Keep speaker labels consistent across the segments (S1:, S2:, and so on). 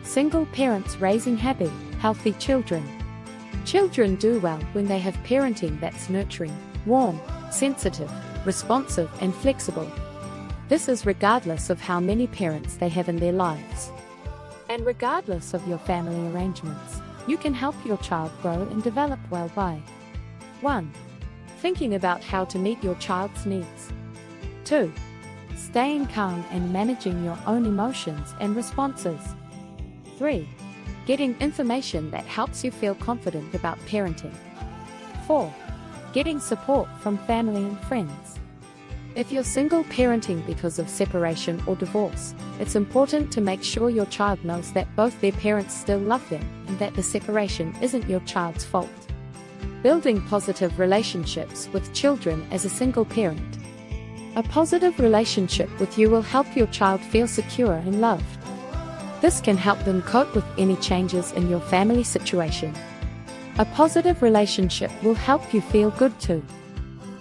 S1: Single parents raising happy, healthy children. Children do well when they have parenting that's nurturing, warm, sensitive, responsive, and flexible. This is regardless of how many parents they have in their lives. And regardless of your family arrangements, you can help your child grow and develop well by 1. Thinking about how to meet your child's needs. 2. Staying calm and managing your own emotions and responses. 3. Getting information that helps you feel confident about parenting. 4. Getting support from family and friends. If you're single parenting because of separation or divorce, it's important to make sure your child knows that both their parents still love them and that the separation isn't your child's fault. Building positive relationships with children as a single parent. A positive relationship with you will help your child feel secure and loved. This can help them cope with any changes in your family situation. A positive relationship will help you feel good too.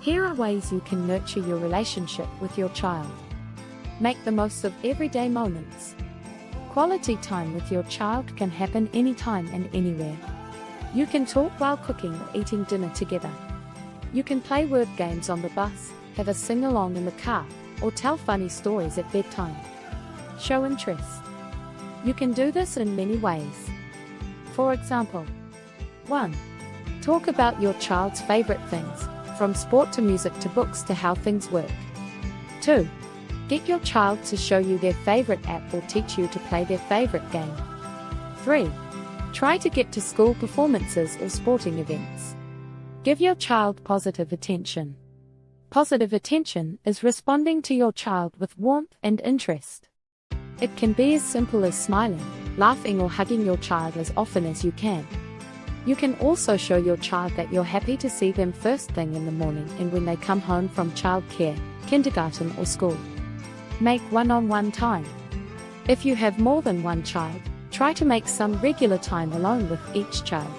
S1: Here are ways you can nurture your relationship with your child. Make the most of everyday moments. Quality time with your child can happen anytime and anywhere. You can talk while cooking or eating dinner together. You can play word games on the bus, have a sing-along in the car, or tell funny stories at bedtime. Show interest. You can do this in many ways. For example, 1. Talk about your child's favorite things, from sport to music to books to how things work. 2. Get your child to show you their favorite app or teach you to play their favorite game. 3. Try to get to school performances or sporting events. Give your child positive attention. Positive attention is responding to your child with warmth and interest. It can be as simple as smiling, laughing, or hugging your child as often as you can. You can also show your child that you're happy to see them first thing in the morning and when they come home from childcare, kindergarten, or school. Make one-on-one time. If you have more than one child, try to make some regular time alone with each child.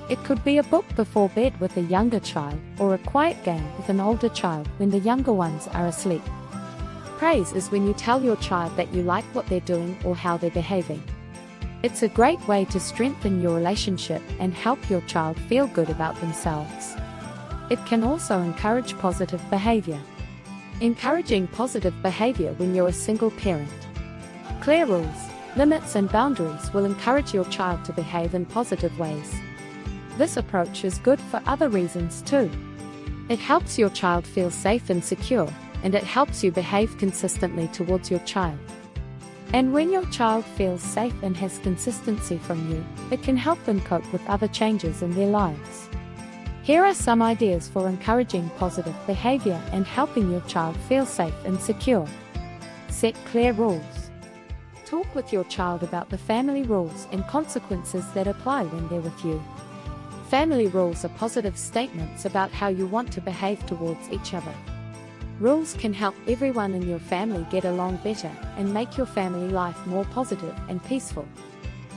S1: It could be a book before bed with a younger child, or a quiet game with an older child when the younger ones are asleep. Praise is when you tell your child that you like what they're doing or how they're behaving. It's a great way to strengthen your relationship and help your child feel good about themselves. It can also encourage positive behavior. Encouraging positive behavior when you're a single parent. Clear rules, limits, and boundaries will encourage your child to behave in positive ways. This approach is good for other reasons too. It helps your child feel safe and secure, and it helps you behave consistently towards your child. And when your child feels safe and has consistency from you, it can help them cope with other changes in their lives. Here are some ideas for encouraging positive behavior and helping your child feel safe and secure. Set clear rules. Talk with your child about the family rules and consequences that apply when they're with you. Family rules are positive statements about how you want to behave towards each other. Rules can help everyone in your family get along better and make your family life more positive and peaceful.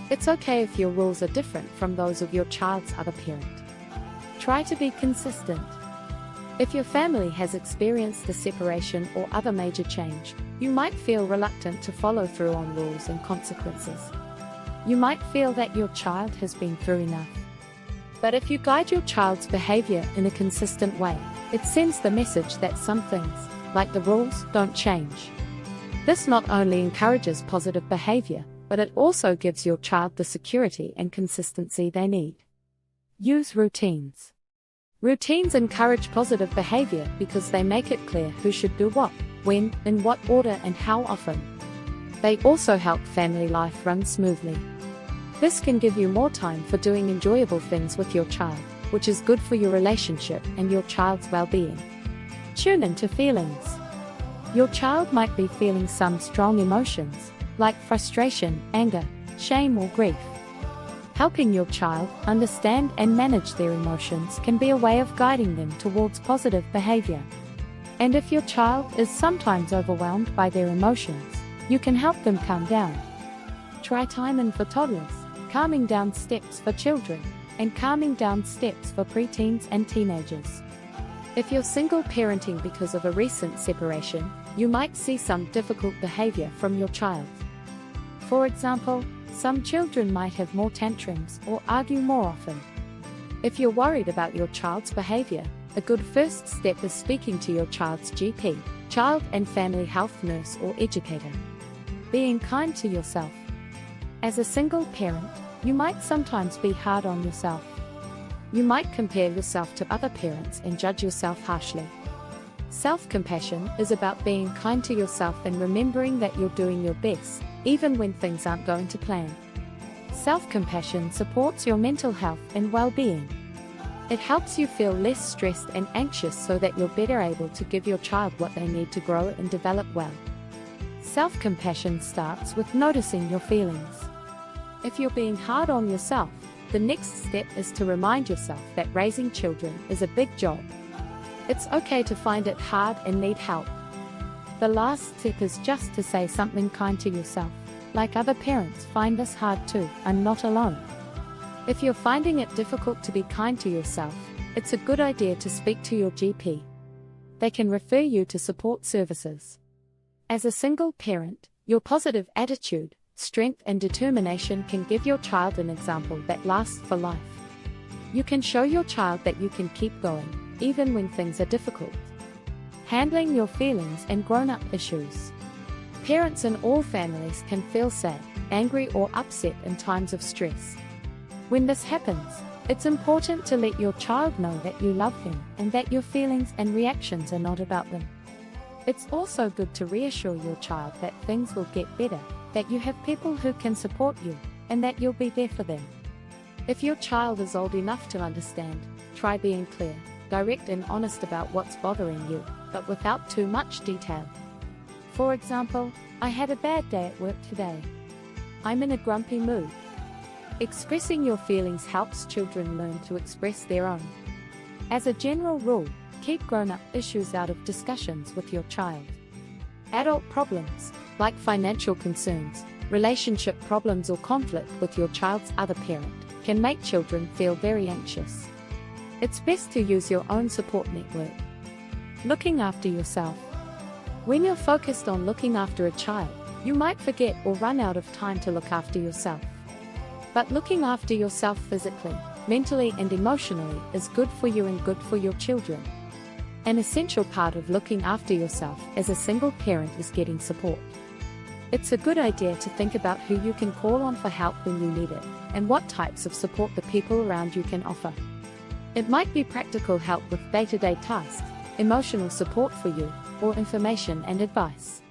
S1: It's okay if your rules are different from those of your child's other parent. Try to be consistent. If your family has experienced a separation or other major change, you might feel reluctant to follow through on rules and consequences. You might feel that your child has been through enough. But if you guide your child's behavior in a consistent way, it sends the message that some things, like the rules, don't change. This not only encourages positive behavior, but it also gives your child the security and consistency they need. Use routines. Routines encourage positive behavior because they make it clear who should do what, when, in what order, and how often. They also help family life run smoothly. This can give you more time for doing enjoyable things with your child, which is good for your relationship and your child's well-being. Tune into feelings. Your child might be feeling some strong emotions, like frustration, anger, shame, or grief. Helping your child understand and manage their emotions can be a way of guiding them towards positive behavior. And if your child is sometimes overwhelmed by their emotions, you can help them calm down. Try timing for toddlers, calming down steps for children, and calming down steps for preteens and teenagers. If you're single parenting because of a recent separation, you might see some difficult behavior from your child. For example, Some children might have more tantrums or argue more often. If you're worried about your child's behavior, a good first step is speaking to your child's GP, child and family health nurse or educator. Being kind to yourself. As a single parent, you might sometimes be hard on yourself. You might compare yourself to other parents and judge yourself harshly. Self-compassion is about being kind to yourself and remembering that you're doing your best, even when things aren't going to plan. Self-compassion supports your mental health and well-being. It helps you feel less stressed and anxious so that you're better able to give your child what they need to grow and develop well. Self-compassion starts with noticing your feelings. If you're being hard on yourself, the next step is to remind yourself that raising children is a big job. It's okay to find it hard and need help. The last step is just to say something kind to yourself. Like other parents find this hard too, I'm not alone. If you're finding it difficult to be kind to yourself, it's a good idea to speak to your GP. They can refer you to support services. As a single parent, your positive attitude, strength and determination can give your child an example that lasts for life. You can show your child that you can keep going, even when things are difficult. Handling your feelings and grown-up issues. Parents in all families can feel sad, angry or upset in times of stress. When this happens, it's important to let your child know that you love him and that your feelings and reactions are not about them. It's also good to reassure your child that things will get better, that you have people who can support you, and that you'll be there for them. If your child is old enough to understand, try being clear, direct and honest about what's bothering you, but without too much detail. For example, I had a bad day at work today. I'm in a grumpy mood. Expressing your feelings helps children learn to express their own. As a general rule, keep grown-up issues out of discussions with your child. Adult problems, like financial concerns, relationship problems or conflict with your child's other parent, can make children feel very anxious. It's best to use your own support network. Looking after yourself. When you're focused on looking after a child, you might forget or run out of time to look after yourself. But looking after yourself physically, mentally and emotionally is good for you and good for your children. An essential part of looking after yourself as a single parent is getting support. It's a good idea to think about who you can call on for help when you need it, and what types of support the people around you can offer. It might be practical help with day-to-day tasks, emotional support for you, or information and advice.